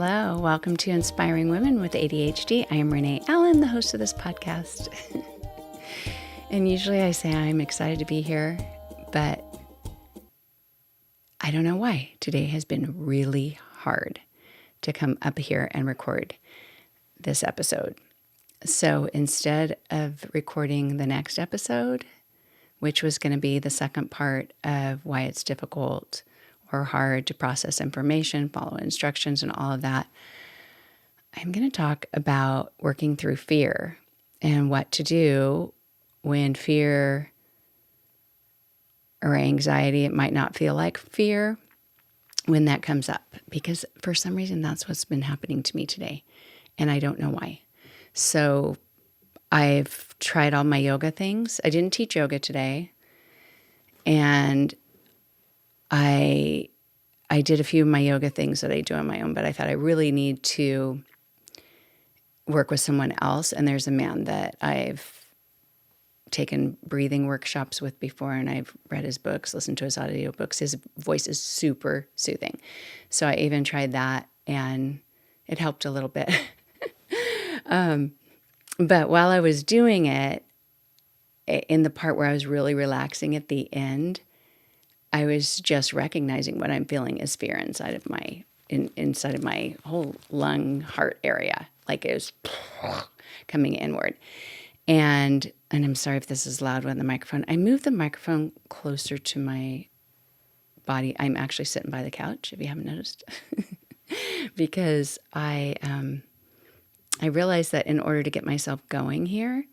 Hello. Welcome to Inspiring Women with ADHD. I am Renee Allen, the host of this podcast. And usually I say I'm excited to be here, but I don't know why. Today has been really hard to come up here and record this episode. So instead of recording the next episode, which was going to be the second part of why it's difficult or hard to process information, follow instructions, and all of that, I'm going to talk about working through fear and what to do when fear or anxiety, it might not feel like fear, when that comes up. Because for some reason, that's what's been happening to me today, and I don't know why. So I've tried all my yoga things. I didn't teach yoga today, and I did a few of my yoga things that I do on my own, but I thought I really need to work with someone else. And there's a man that I've taken breathing workshops with before, and I've read his books, listened to his audiobooks. His voice is super soothing. So I even tried that, and it helped a little bit. But while I was doing it, in the part where I was really relaxing at the end, I was just recognizing what I'm feeling is fear inside of my whole lung heart area. Like it was coming inward. And I'm sorry if this is loud with the microphone. I moved the microphone closer to my body. I'm actually sitting by the couch, if you haven't noticed. Because I realized that in order to get myself going here,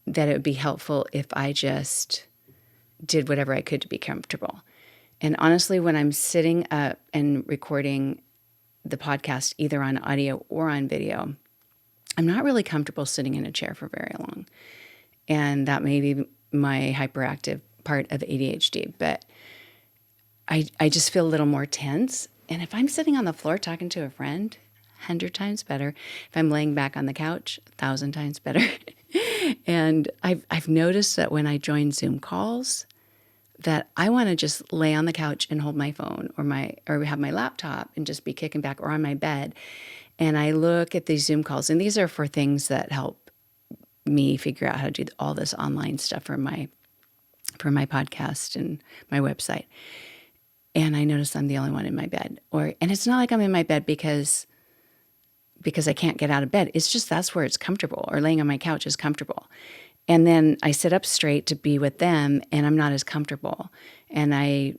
that it would be helpful if I just did whatever I could to be comfortable. And honestly, when I'm sitting up and recording the podcast, either on audio or on video, I'm not really comfortable sitting in a chair for very long. And that may be my hyperactive part of ADHD, but I just feel a little more tense. And if I'm sitting on the floor talking to a friend, 100 times better. If I'm laying back on the couch, 1,000 times better. And I've noticed that when I join Zoom calls, that I want to just lay on the couch and hold my phone or have my laptop and just be kicking back, or on my bed. And I look at these Zoom calls, and these are for things that help me figure out how to do all this online stuff for my podcast and my website. And I notice I'm the only one in my bed. And it's not like I'm in my bed because I can't get out of bed. It's just that's where it's comfortable, or laying on my couch is comfortable. And then I sit up straight to be with them, and I'm not as comfortable. And I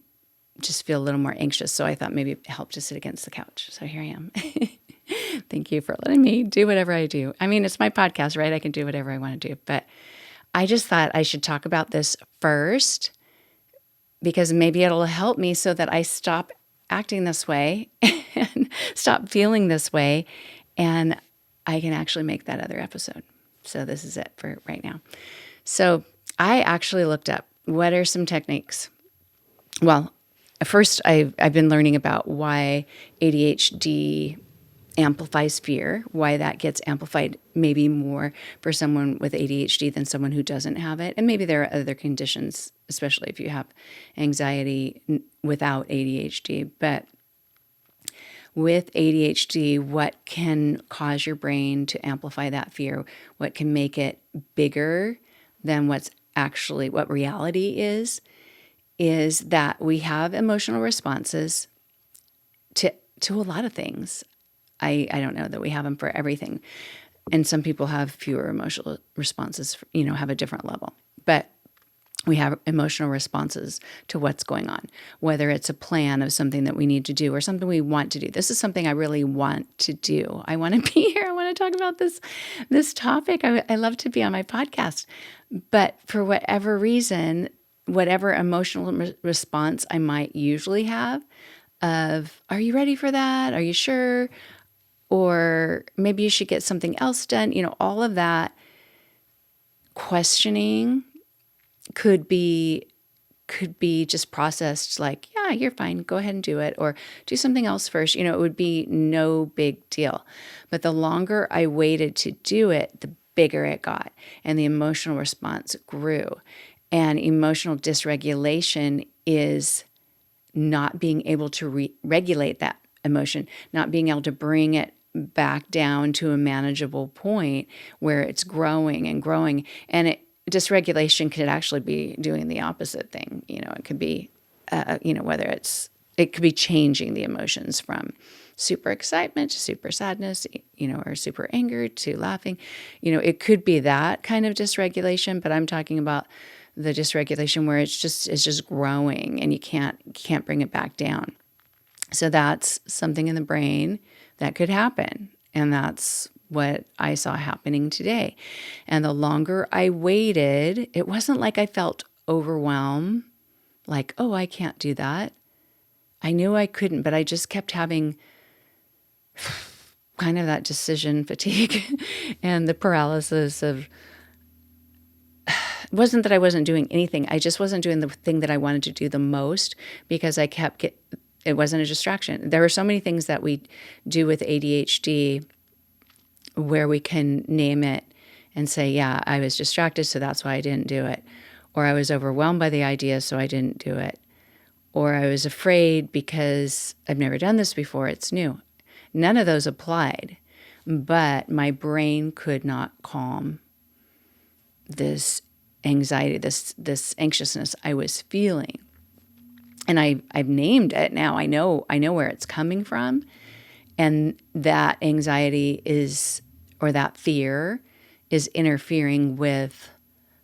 just feel a little more anxious. So I thought maybe it helped to sit against the couch. So here I am. Thank you for letting me do whatever I do. I mean, it's my podcast, right? I can do whatever I want to do. But I just thought I should talk about this first, because maybe it'll help me so that I stop acting this way and stop feeling this way. And I can actually make that other episode. So this is it for right now. So I actually looked up what are some techniques. Well, first I've been learning about why ADHD amplifies fear, why that gets amplified maybe more for someone with ADHD than someone who doesn't have it. And maybe there are other conditions, especially if you have anxiety without ADHD. But with ADHD, what can cause your brain to amplify that fear? What can make it bigger than what reality is that we have emotional responses to a lot of things. I don't know that we have them for everything. And some people have fewer emotional responses, have a different level. But we have emotional responses to what's going on, whether it's a plan of something that we need to do or something we want to do. This is something I really want to do. I want to be here. I want to talk about this topic. I love to be on my podcast. But for whatever reason, whatever emotional response I might usually have of, are you ready for that? Are you sure? Or maybe you should get something else done. All of that questioning could be just processed like, yeah, you're fine. Go ahead and do it, or do something else first. It would be no big deal. But the longer I waited to do it, the bigger it got, and the emotional response grew. And emotional dysregulation is not being able to regulate that emotion, not being able to bring it back down to a manageable point where it's growing and growing. And dysregulation could actually be doing the opposite thing. It could be, it could be changing the emotions from super excitement to super sadness, or super anger to laughing. It could be that kind of dysregulation, but I'm talking about the dysregulation where it's just growing and you can't bring it back down. So that's something in the brain that could happen. And that's what I saw happening today. And the longer I waited, it wasn't like I felt overwhelmed, like, oh, I can't do that. I knew I couldn't, but I just kept having kind of that decision fatigue and the paralysis of, it wasn't that I wasn't doing anything. I just wasn't doing the thing that I wanted to do the most because I kept it wasn't a distraction. There are so many things that we do with ADHD where we can name it and say, yeah, I was distracted, so that's why I didn't do it. Or I was overwhelmed by the idea, so I didn't do it. Or I was afraid because I've never done this before, it's new. None of those applied, but my brain could not calm this anxiety, this anxiousness I was feeling. And I've named it now. I know where it's coming from. And that anxiety or that fear is interfering with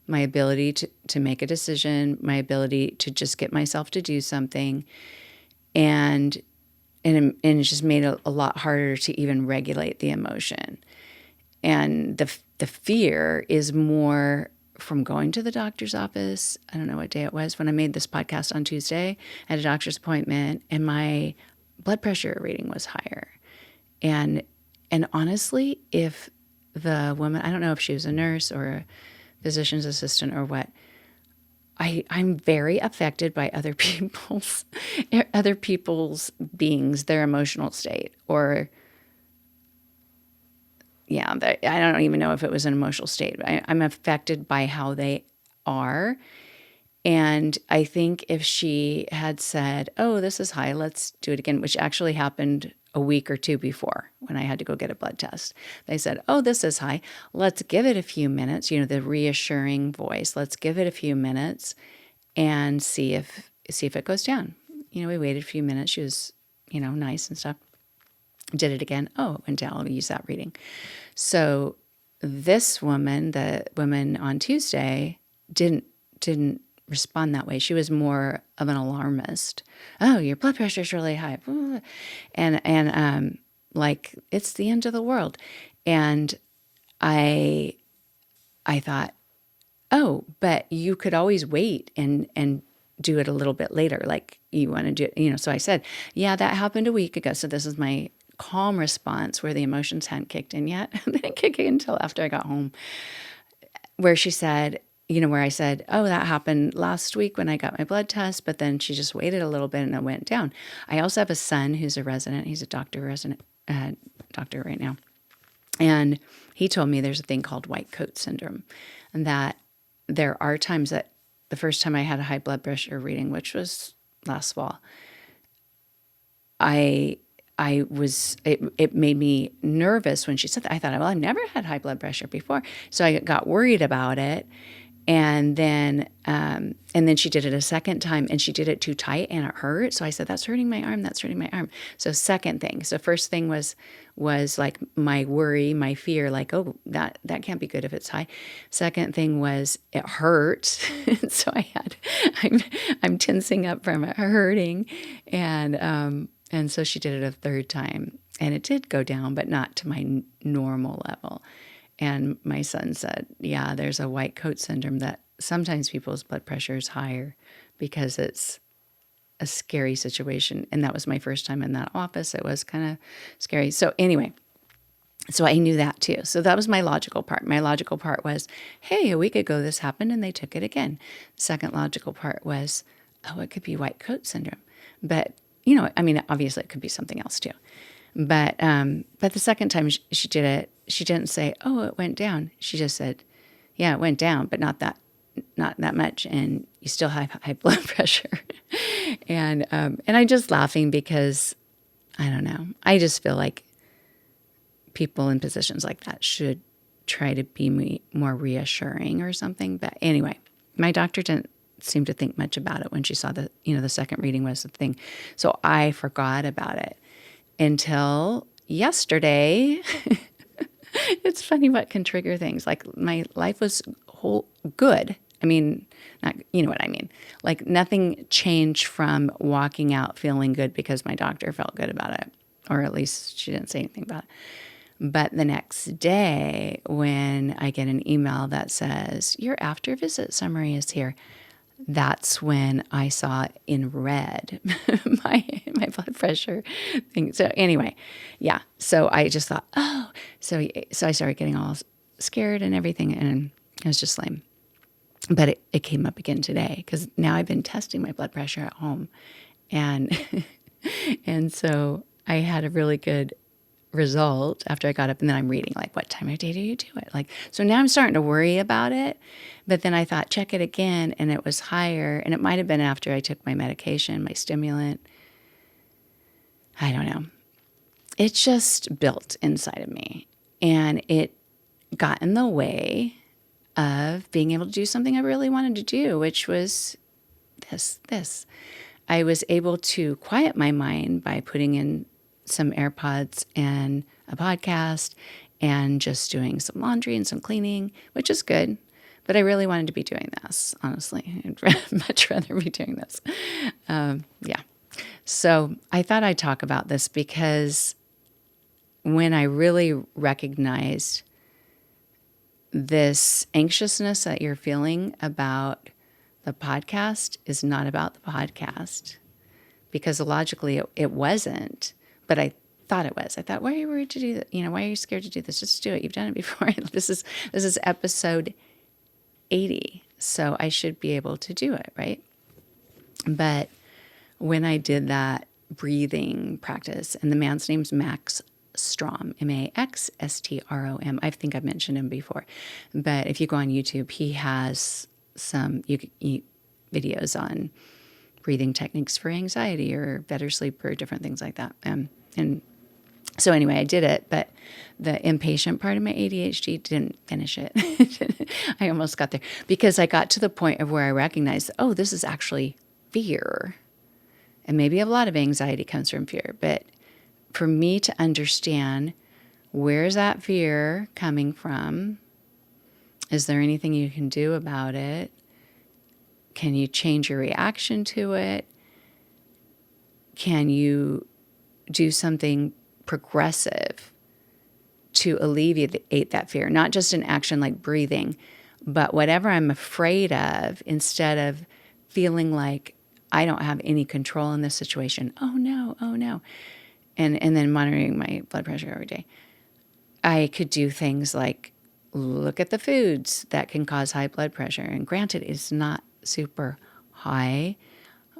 my ability to make a decision, my ability to just get myself to do something. And it just made it a lot harder to even regulate the emotion. And the fear is more from going to the doctor's office. I don't know what day it was when I made this podcast on Tuesday. I had a doctor's appointment and my blood pressure reading was higher. And honestly, if the woman, I don't know if she was a nurse or a physician's assistant or what, I'm very affected by other people's beings, their emotional state, or I don't even know if it was an emotional state. I'm affected by how they are. And I think if she had said, oh, this is high, let's do it again, which actually happened a week or two before when I had to go get a blood test. They said, oh, this is high. Let's give it a few minutes, the reassuring voice. Let's give it a few minutes and see if it goes down. We waited a few minutes. She was, nice and stuff. Did it again. Oh, it went down. I'll use that reading. So this woman, the woman on Tuesday, didn't respond that way. She was more of an alarmist. Oh, your blood pressure is really high. And like it's the end of the world. And I thought, oh, but you could always wait and do it a little bit later. Like you want to do it, so I said, yeah, that happened a week ago. So this is my calm response where the emotions hadn't kicked in yet. They didn't kick in until after I got home, where she said, where I said, oh, that happened last week when I got my blood test, but then she just waited a little bit and it went down. I also have a son who's a resident. He's a doctor right now. And he told me there's a thing called white coat syndrome, and that there are times that the first time I had a high blood pressure reading, which was last fall, it made me nervous when she said that. I thought, well, I've never had high blood pressure before. So I got worried about it. And then she did it a second time and she did it too tight and it hurt. So I said, that's hurting my arm. That's hurting my arm. So second thing. So first thing was like my worry, my fear, like, oh, that can't be good if it's high. Second thing was it hurt. So I'm tensing up from it hurting. And so she did it a third time and it did go down, but not to my normal level. And my son said, yeah, there's a white coat syndrome that sometimes people's blood pressure is higher because it's a scary situation. And that was my first time in that office. It was kind of scary. So anyway, so I knew that too. So that was my logical part. My logical part was, hey, a week ago this happened and they took it again. The second logical part was, oh, it could be white coat syndrome. But, obviously it could be something else too. But the second time she did it, she didn't say, oh, it went down. She just said, yeah, it went down, but not that much. And you still have high blood pressure. And I'm just laughing because I don't know. I just feel like people in positions like that should try to be more reassuring or something. But anyway, my doctor didn't seem to think much about it when she saw the second reading was the thing. So I forgot about it until yesterday. It's funny what can trigger things. Like my life was good. I mean, not, you know what I mean? Like nothing changed from walking out feeling good because my doctor felt good about it, or at least she didn't say anything about it. But the next day, when I get an email that says, your after visit summary is here, that's when I saw in red my blood pressure thing. So anyway, yeah. So I just thought, oh, so I started getting all scared and everything, and it was just lame. But it came up again today because now I've been testing my blood pressure at home, and and so I had a really good result after I got up, and then I'm reading like, what time of day do you do it? Like, so now I'm starting to worry about it. But then I thought, check it again, and it was higher, and it might have been after I took my medication, my stimulant. I don't know. It just built inside of me, and it got in the way of being able to do something I really wanted to do, which was this. I was able to quiet my mind by putting in some AirPods and a podcast and just doing some laundry and some cleaning, which is good. But I really wanted to be doing this, honestly. I'd much rather be doing this. Yeah. So I thought I'd talk about this because when I really recognized this anxiousness that you're feeling about the podcast is not about the podcast, because logically it wasn't, but I thought it was. I thought, why are you worried to do that? Why are you scared to do this? Just do it. You've done it before. This is episode 80, so I should be able to do it, right? But when I did that breathing practice, and the man's name's Max Strom, Maxstrom. I think I've mentioned him before. But if you go on YouTube, he has some videos on breathing techniques for anxiety or better sleep or different things like that. And so anyway, I did it, but the impatient part of my ADHD didn't finish it. I almost got there because I got to the point of where I recognized, oh, this is actually fear. And maybe a lot of anxiety comes from fear, but for me to understand, where's that fear coming from? Is there anything you can do about it? Can you change your reaction to it? Can you do something progressive to alleviate that fear? Not just an action like breathing, but whatever I'm afraid of, instead of feeling like I don't have any control in this situation. Oh no. And then monitoring my blood pressure every day. I could do things like look at the foods that can cause high blood pressure. And granted, it's not super high,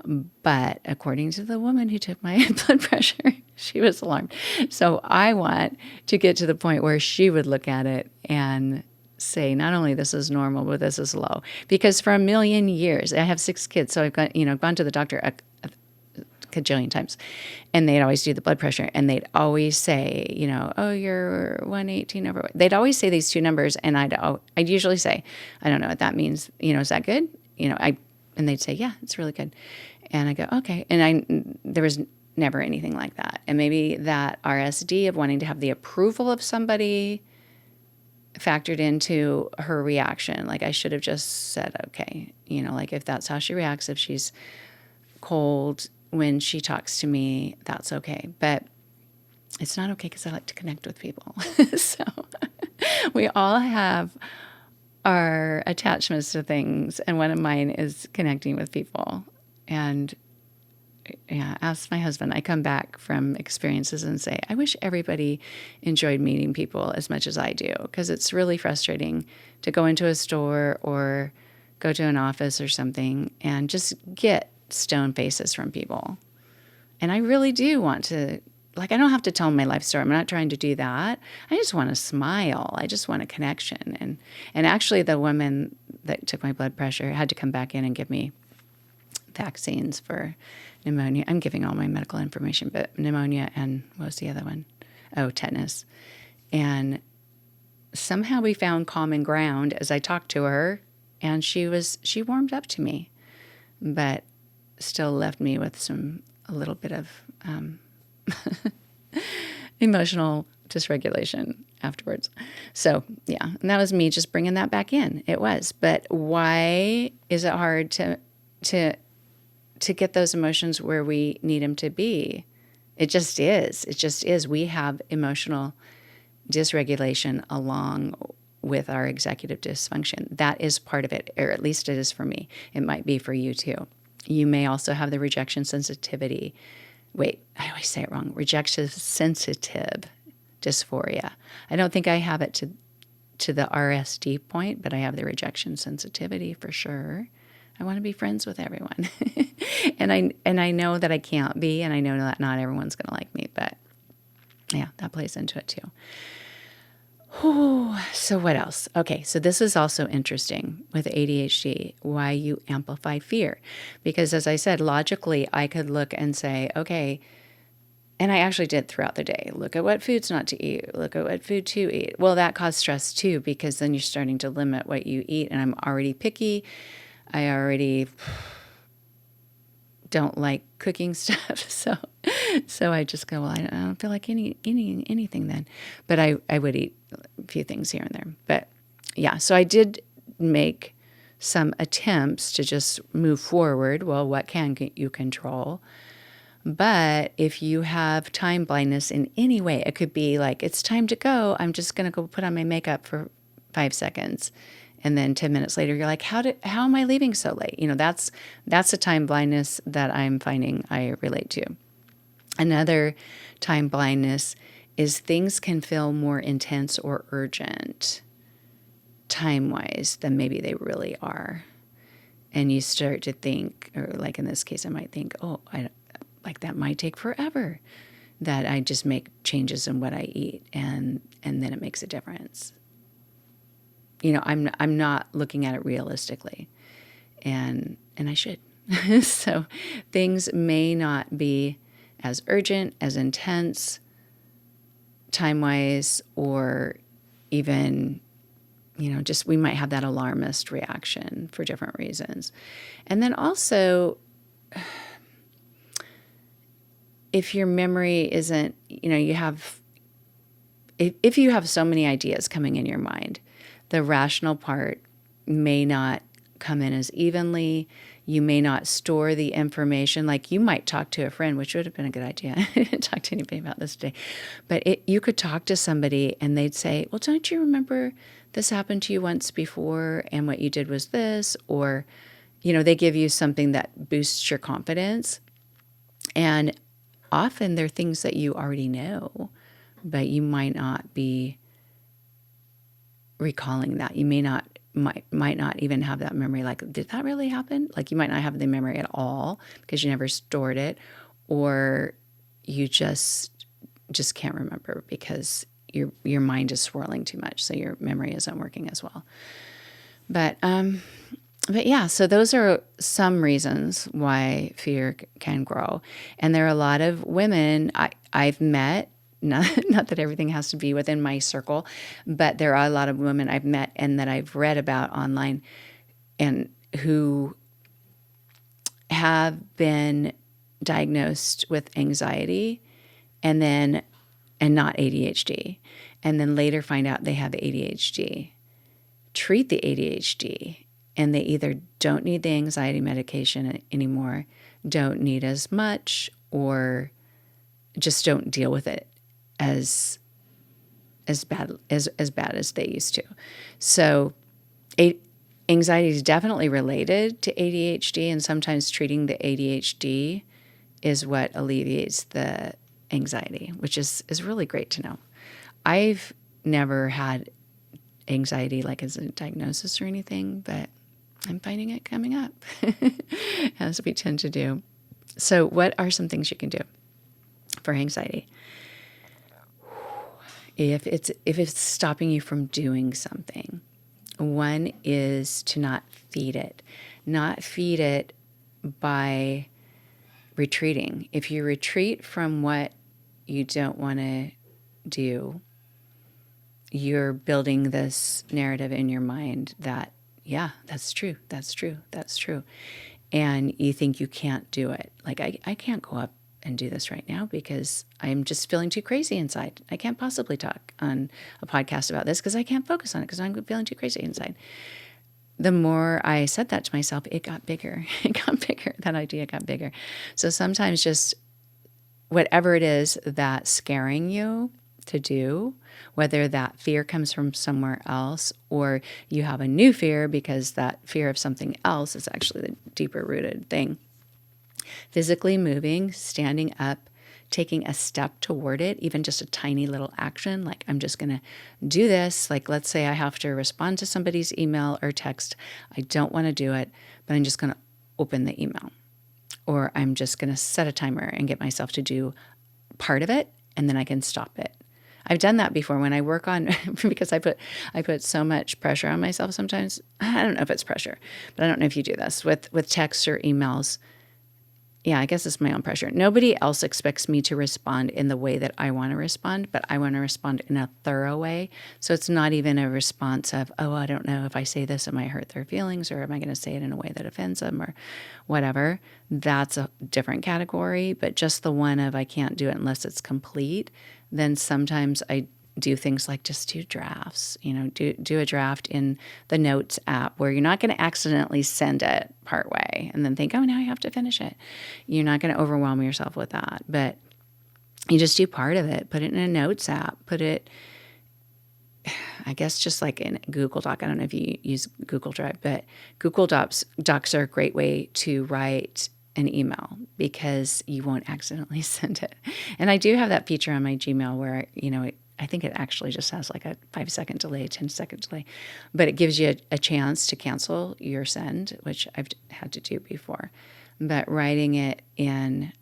but according to the woman who took my blood pressure, she was alarmed. So I want to get to the point where she would look at it and say, not only this is normal, but this is low. Because for a million years, I have 6 kids, so I've gone to the doctor a cajillion times, and they'd always do the blood pressure, and they'd always say, oh, you're 118 over. They'd always say these two numbers, and I'd usually say, I don't know what that means. Is that good? And they'd say, yeah, it's really good. And I go, okay. And there was never anything like that. And maybe that RSD of wanting to have the approval of somebody factored into her reaction. Like I should have just said, okay, like if that's how she reacts, if she's cold when she talks to me, that's okay. But it's not okay because I like to connect with people. So we all have our attachments to things, and one of mine is connecting with people. And ask my husband, I come back from experiences and say, I wish everybody enjoyed meeting people as much as I do, because it's really frustrating to go into a store or go to an office or something and just get stone faces from people. And I really do want to, I don't have to tell my life story. I'm not trying to do that. I just want to smile. I just want a connection. And actually the woman that took my blood pressure had to come back in and give me vaccines for pneumonia. I'm giving all my medical information, but pneumonia and what was the other one? Oh, tetanus. And somehow we found common ground as I talked to her, and she warmed up to me, but still left me with a little bit of emotional dysregulation afterwards. So yeah, and that was me just bringing that back in. It was, but why is it hard to get those emotions where we need them to be? It just is. It just is. We have emotional dysregulation along with our executive dysfunction. That is part of it, or at least it is for me. It might be for you too. You may also have the rejection sensitivity. Wait, I always say it wrong. Rejection sensitive dysphoria. I don't think I have it to the RSD point, but I have the rejection sensitivity for sure. I want to be friends with everyone. and I know that I can't be, and I know that not everyone's going to like me, but yeah, that plays into it too. Whew. So what else? Okay, so this is also interesting with ADHD, why you amplify fear. Because as I said, logically, I could look and say, okay, and I actually did throughout the day, look at what foods not to eat, look at what food to eat. Well, that caused stress too, because then you're starting to limit what you eat, and I'm already picky. I already don't like cooking stuff. So I just go, well, I don't feel like eating anything then. But I would eat a few things here and there. But yeah, so I did make some attempts to just move forward. Well, what can you control? But if you have time blindness in any way, it could be like, it's time to go. I'm just going to go put on my makeup for 5 seconds. And then 10 minutes later, you're like, how am I leaving so late? That's a time blindness that I'm finding I relate to. Another time blindness is things can feel more intense or urgent time-wise than maybe they really are. And you start to think, or like in this case, I might think, oh, like that might take forever, that I just make changes in what I eat, and then it makes a difference. I'm not looking at it realistically, and I should. So things may not be as urgent, as intense, time-wise, or even, just we might have that alarmist reaction for different reasons. And then also, if your memory isn't, if you have so many ideas coming in your mind, the rational part may not come in as evenly. You may not store the information. Like you might talk to a friend, which would have been a good idea. I didn't talk to anybody about this today. But you could talk to somebody and they'd say, well, don't you remember this happened to you once before and what you did was this? Or, they give you something that boosts your confidence. And often they're things that you already know, but you might not be recalling that. You might not even have that memory. Like, did that really happen? Like, you might not have the memory at all because you never stored it, or you just can't remember because your mind is swirling too much, so your memory isn't working as well. But yeah, so those are some reasons why fear can grow, and there are a lot of women I've met. Not that everything has to be within my circle, but there are a lot of women I've met and that I've read about online and who have been diagnosed with anxiety and not ADHD, and then later find out they have ADHD, treat the ADHD, and they either don't need the anxiety medication anymore, don't need as much, or just don't deal with it as bad as they used to. So anxiety is definitely related to ADHD, and sometimes treating the ADHD is what alleviates the anxiety, which is really great to know. I've never had anxiety like as a diagnosis or anything, but I'm finding it coming up as we tend to do. So what are some things you can do for anxiety? If it's stopping you from doing something, one is to not feed it by retreating. If you retreat from what you don't want to do, you're building this narrative in your mind that, yeah, that's true, that's true, that's true. And you think you can't do it. Like, I can't go up and do this right now because I'm just feeling too crazy inside. I can't possibly talk on a podcast about this because I can't focus on it because I'm feeling too crazy inside. The more I said that to myself, it got bigger. It got bigger. That idea got bigger. So sometimes just whatever it is that's scaring you to do, whether that fear comes from somewhere else or you have a new fear because that fear of something else is actually the deeper rooted thing. Physically moving, standing up, taking a step toward it, even just a tiny little action, like I'm just going to do this. Like, let's say I have to respond to somebody's email or text. I don't want to do it, but I'm just going to open the email. Or I'm just going to set a timer and get myself to do part of it, and then I can stop it. I've done that before when I work on, because I put so much pressure on myself sometimes. I don't know if it's pressure, but I don't know if you do this with texts or emails. Yeah, I guess it's my own pressure. Nobody else expects me to respond in the way that I want to respond, but I want to respond in a thorough way. So it's not even a response of, oh, I don't know if I say this, it might hurt their feelings, or am I going to say it in a way that offends them or whatever. That's a different category, but just the one of I can't do it unless it's complete. Then sometimes I do things like just do drafts, do a draft in the notes app where you're not going to accidentally send it partway and then think, oh, now I have to finish it. You're not going to overwhelm yourself with that, but you just do part of it, put it in a notes app, put it, I guess, just like in Google Doc. I don't know if you use Google Drive, but Google Docs are a great way to write an email because you won't accidentally send it. And I do have that feature on my Gmail where, I think it actually just has like a 5-second delay, 10-second delay, but it gives you a chance to cancel your send, which I've had to do before. But writing it in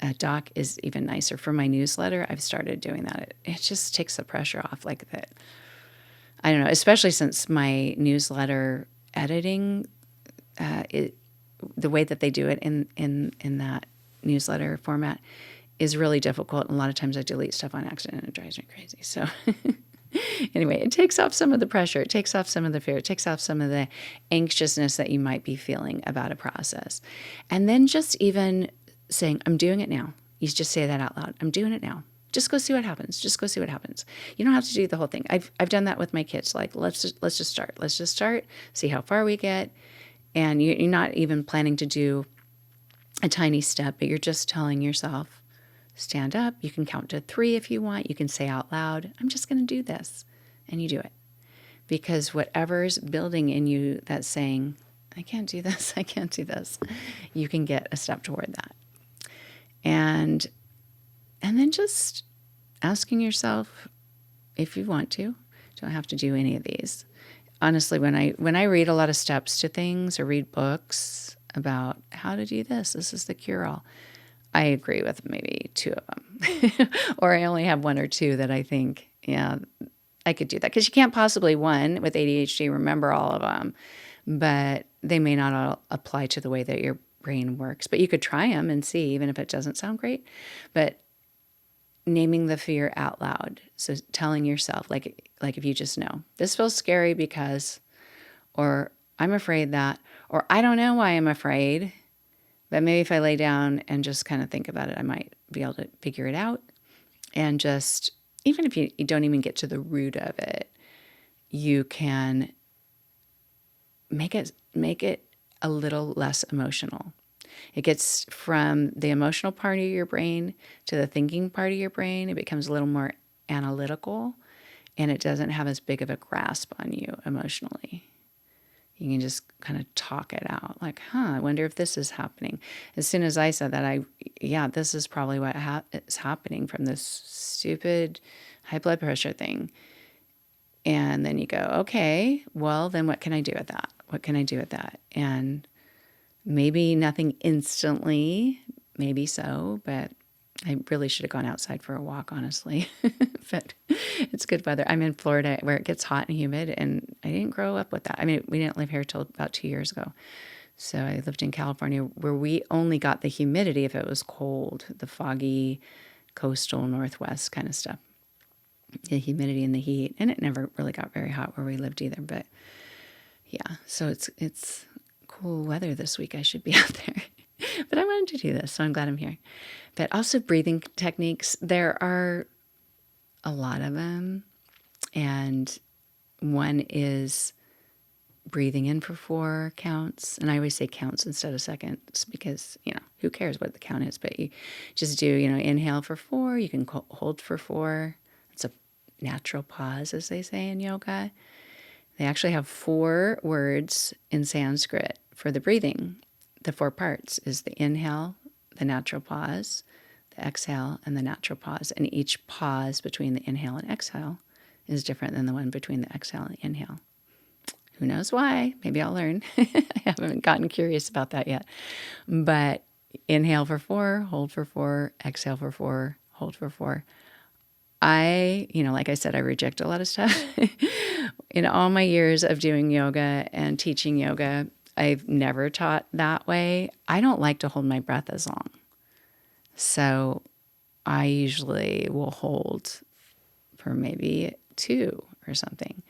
a doc is even nicer. For my newsletter, I've started doing that. It just takes the pressure off like that. I don't know, especially since my newsletter editing, the way that they do it in that newsletter format is really difficult. And a lot of times I delete stuff on accident and it drives me crazy. So anyway, it takes off some of the pressure. It takes off some of the fear. It takes off some of the anxiousness that you might be feeling about a process. And then just even saying, I'm doing it now. You just say that out loud. I'm doing it now. Just go see what happens. Just go see what happens. You don't have to do the whole thing. I've done that with my kids. Like, let's just start. Let's just start, see how far we get. And you're not even planning to do a tiny step, but you're just telling yourself, stand up. You can count to 3 if you want. You can say out loud, I'm just going to do this. And you do it. Because whatever's building in you that's saying, I can't do this, I can't do this, you can get a step toward that. And then just asking yourself if you want to. Don't have to do any of these. Honestly, when I read a lot of steps to things or read books about how to do this is the cure-all, I agree with maybe 2 of them. Or I only have 1 or 2 that I think, yeah, I could do that. Because you can't possibly, one, with ADHD, remember all of them. But they may not all apply to the way that your brain works. But you could try them and see, even if it doesn't sound great. But naming the fear out loud. So telling yourself, like if you just know, this feels scary because, or I'm afraid that, or I don't know why I'm afraid. But maybe if I lay down and just kind of think about it, I might be able to figure it out. And just, even if you don't even get to the root of it, you can make it a little less emotional. It gets from the emotional part of your brain to the thinking part of your brain. It becomes a little more analytical, and it doesn't have as big of a grasp on you emotionally. You can just kind of talk it out, like, I wonder if this is happening. As soon as I said that, this is probably what is happening from this stupid high blood pressure thing. And then you go, okay, well, then what can I do with that? What can I do with that? And maybe nothing instantly, maybe so, but I really should have gone outside for a walk, honestly. But it's good weather. I'm in Florida where it gets hot and humid, and I didn't grow up with that. I mean, we didn't live here till about 2 years ago. So I lived in California where we only got the humidity if it was cold, the foggy coastal Northwest kind of stuff, the humidity and the heat. And it never really got very hot where we lived either. But yeah, so it's cool weather this week. I should be out there. But I wanted to do this, so I'm glad I'm here. But also breathing techniques, there are a lot of them. And one is breathing in for 4 counts. And I always say counts instead of seconds because, who cares what the count is? But you just do, inhale for 4. You can hold for 4. It's a natural pause, as they say in yoga. They actually have 4 words in Sanskrit for the breathing. The 4 parts is the inhale, the natural pause, the exhale, and the natural pause. And each pause between the inhale and exhale is different than the one between the exhale and the inhale. Who knows why? Maybe I'll learn. I haven't gotten curious about that yet. But inhale for 4, hold for 4, exhale for 4, hold for 4. Like I said, I reject a lot of stuff. In all my years of doing yoga and teaching yoga, I've never taught that way. I don't like to hold my breath as long. So I usually will hold for maybe 2 or something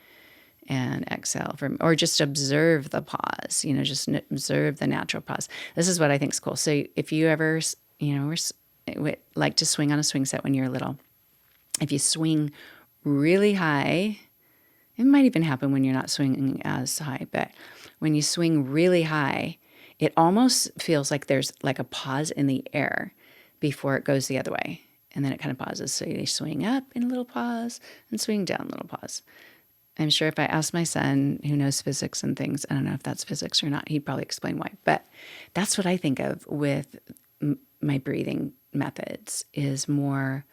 and exhale or just observe the pause, just observe the natural pause. This is what I think is cool. So if you ever, like to swing on a swing set when you're little, if you swing really high, it might even happen when you're not swinging as high, but when you swing really high, it almost feels like there's like a pause in the air before it goes the other way. And then it kind of pauses. So you swing up in a little pause and swing down a little pause. I'm sure if I asked my son, who knows physics and things, I don't know if that's physics or not, he'd probably explain why. But that's what I think of with my breathing methods is more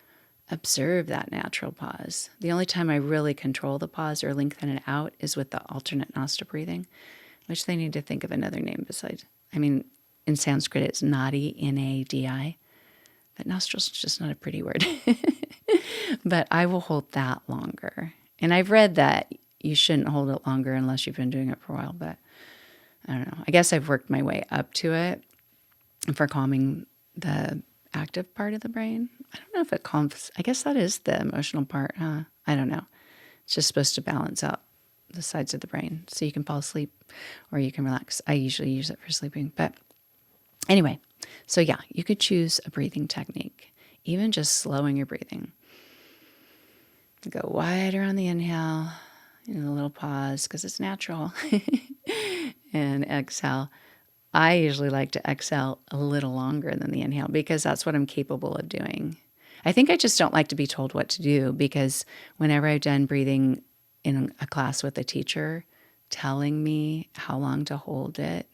observe that natural pause. The only time I really control the pause or lengthen it out is with the alternate nostril breathing, which they need to think of another name besides. In Sanskrit, it's nadi, N-A-D-I. But nostril's just not a pretty word. But I will hold that longer. And I've read that you shouldn't hold it longer unless you've been doing it for a while. But I don't know. I guess I've worked my way up to it for calming the active part of the brain. I don't know if it calms. I guess that is the emotional part, huh? I don't know. It's just supposed to balance out the sides of the brain so you can fall asleep or you can relax. I usually use it for sleeping. But anyway, so yeah, you could choose a breathing technique, even just slowing your breathing. Go wider on the inhale, a little pause because it's natural, and exhale. I usually like to exhale a little longer than the inhale because that's what I'm capable of doing. I think I just don't like to be told what to do because whenever I've done breathing in a class with a teacher telling me how long to hold it,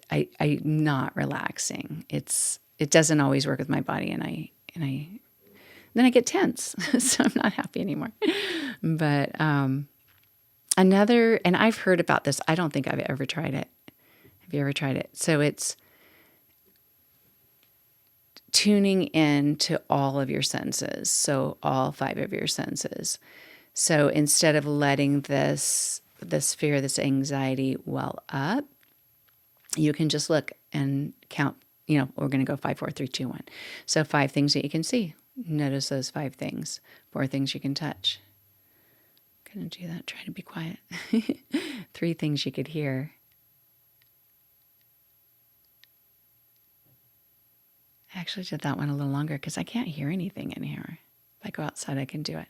I'm not relaxing. It doesn't always work with my body, and then I get tense, so I'm not happy anymore. But and I've heard about this. I don't think I've ever tried it. Have you ever tried it? So it's tuning in to all of your senses, so all 5 of your senses. So instead of letting this fear, this anxiety well up, you can just look and count. We're going to go 5, 4, 3, 2, 1. So 5 things that you can see. Notice those 5 things. 4 things you can touch. I'm going to do that. Try to be quiet. 3 things you could hear. I actually did that one a little longer because I can't hear anything in here. If I go outside, I can do it.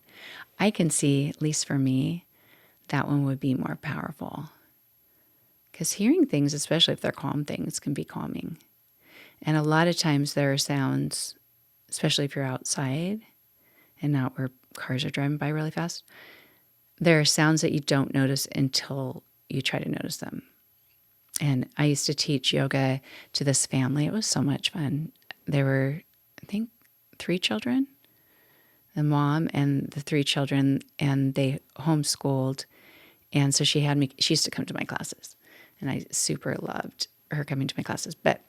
I can see, at least for me, that one would be more powerful. Because hearing things, especially if they're calm things, can be calming. And a lot of times there are sounds, especially if you're outside and not where cars are driving by really fast, there are sounds that you don't notice until you try to notice them. And I used to teach yoga to this family. It was so much fun. There were, I think, 3 children, the mom and the 3 children, and they homeschooled. And so she used to come to my classes, and I super loved her coming to my classes. But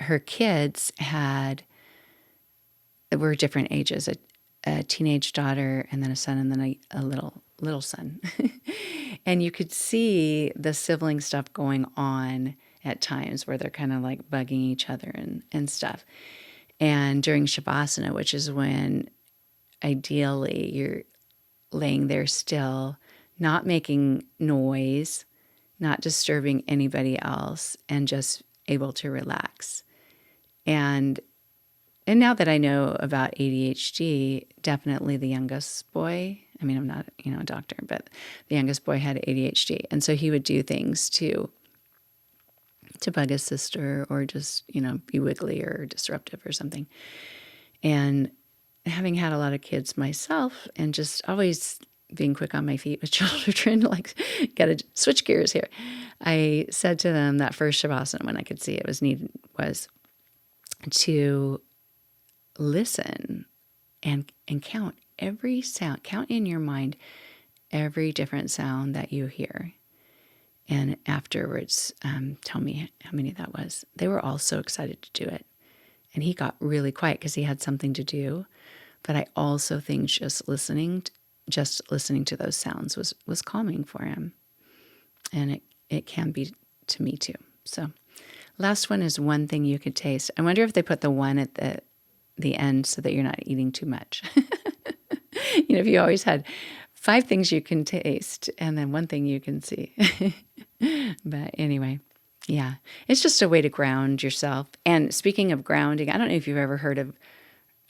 her kids were different ages, a teenage daughter and then a son and then a little son. And you could see the sibling stuff going on at times where they're kind of like bugging each other and stuff. And during Shavasana, which is when ideally you're laying there still, not making noise, not disturbing anybody else, and just able to relax. And now that I know about ADHD, definitely the youngest boy, I mean, I'm not, a doctor, but the youngest boy had ADHD. And so he would do things to bug his sister or just, be wiggly or disruptive or something. And having had a lot of kids myself and just always being quick on my feet with children, like, gotta switch gears here. I said to them that first Shavasana when I could see it was needed was to listen and count every sound, count in your mind every different sound that you hear. And afterwards, tell me how many that was. They were all so excited to do it. And he got really quiet because he had something to do. But I also think just listening to those sounds was calming for him. And it can be to me too. So last one is one thing you could taste. I wonder if they put the one at the end so that you're not eating too much. If you always had 5 things you can taste and then one thing you can see. But anyway, yeah, it's just a way to ground yourself. And speaking of grounding, I don't know if you've ever heard of,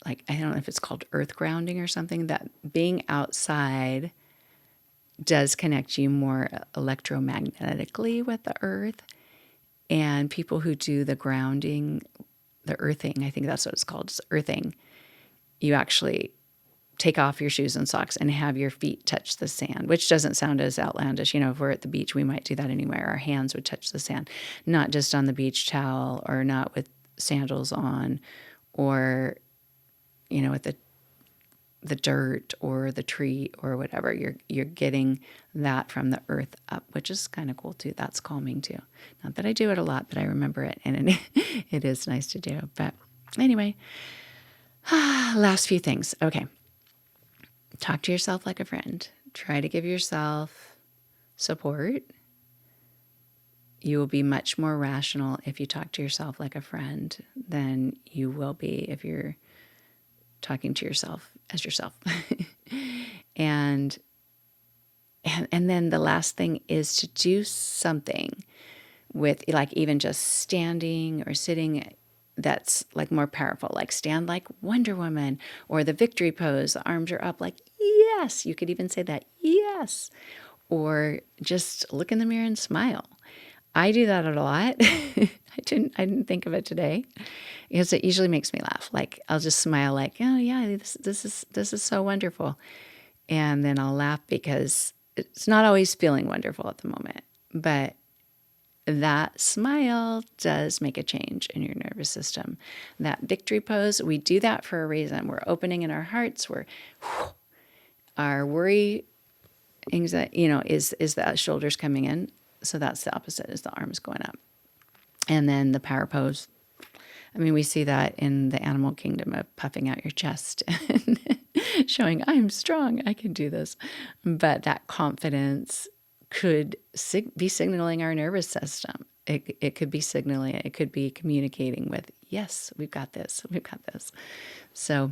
I don't know if it's called earth grounding or something, that being outside does connect you more electromagnetically with the earth. And people who do the grounding, the earthing, I think that's what it's called, it's earthing. You actually take off your shoes and socks and have your feet touch the sand, which doesn't sound as outlandish. If we're at the beach, we might do that anywhere. Our hands would touch the sand, not just on the beach towel or not with sandals on or, with the dirt or the tree or whatever. You're getting that from the earth up, which is kind of cool too. That's calming too. Not that I do it a lot, but I remember it, and it is nice to do. But anyway, last few things. Okay. Talk to yourself like a friend. Try to give yourself support. You will be much more rational if you talk to yourself like a friend than you will be if you're talking to yourself as yourself. and then the last thing is to do something with, like, even just standing or sitting that's like more powerful, like stand like Wonder Woman or the victory pose. The arms are up, like, yes. You could even say that, yes. Or just look in the mirror and smile. I do that a lot. I didn't think of it today because it usually makes me laugh. Like, I'll just smile like, oh yeah, this is so wonderful. And then I'll laugh because it's not always feeling wonderful at the moment, but that smile does make a change in your nervous system. That victory pose, we do that for a reason. We're opening in our hearts. Our worry, anxiety, is the shoulders coming in. So that's the opposite, is the arms going up. And then the power pose. I mean, we see that in the animal kingdom of puffing out your chest and showing, I'm strong, I can do this. But that confidence could be signaling our nervous system. It could be signaling, it could be communicating with, yes, we've got this. So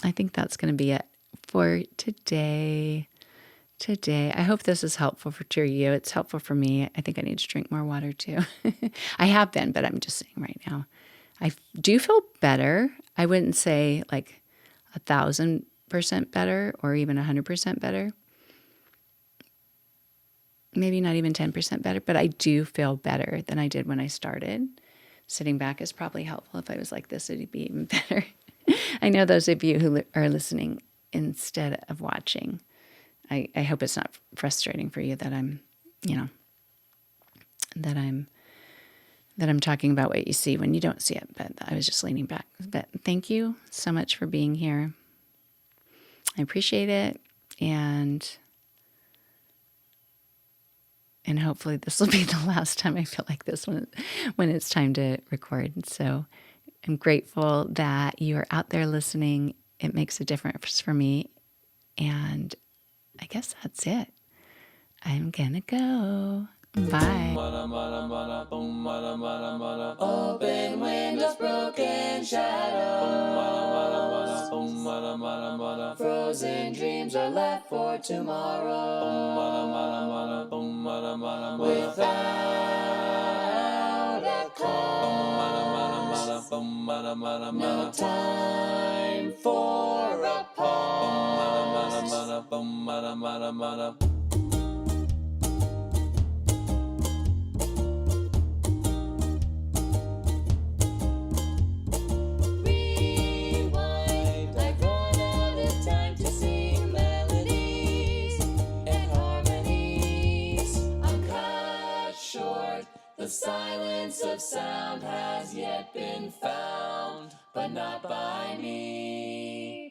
I think that's going to be it for today. I hope this is helpful to you. It's helpful for me. I think I need to drink more water too. I have been, but I'm just saying right now, I do feel better. I wouldn't say like 1,000% better or even 100% better. Maybe not even 10% better, but I do feel better than I did when I started. Sitting back is probably helpful. If I was like this, it'd be even better. I know those of you who are listening instead of watching, I hope it's not frustrating for you that I'm talking about what you see when you don't see it, but I was just leaning back. But thank you so much for being here. I appreciate it. And hopefully this will be the last time I feel like this when it's time to record. So I'm grateful that you're out there listening. It makes a difference for me. And I guess that's it. I'm gonna go. Bye. Open windows, broken shadows. Frozen dreams are left for tomorrow. Without a cause, no time for a pause. Rewind, I've run out of time to sing melodies and harmonies. I'm cut short, the silence of sound has yet been found, but not by me.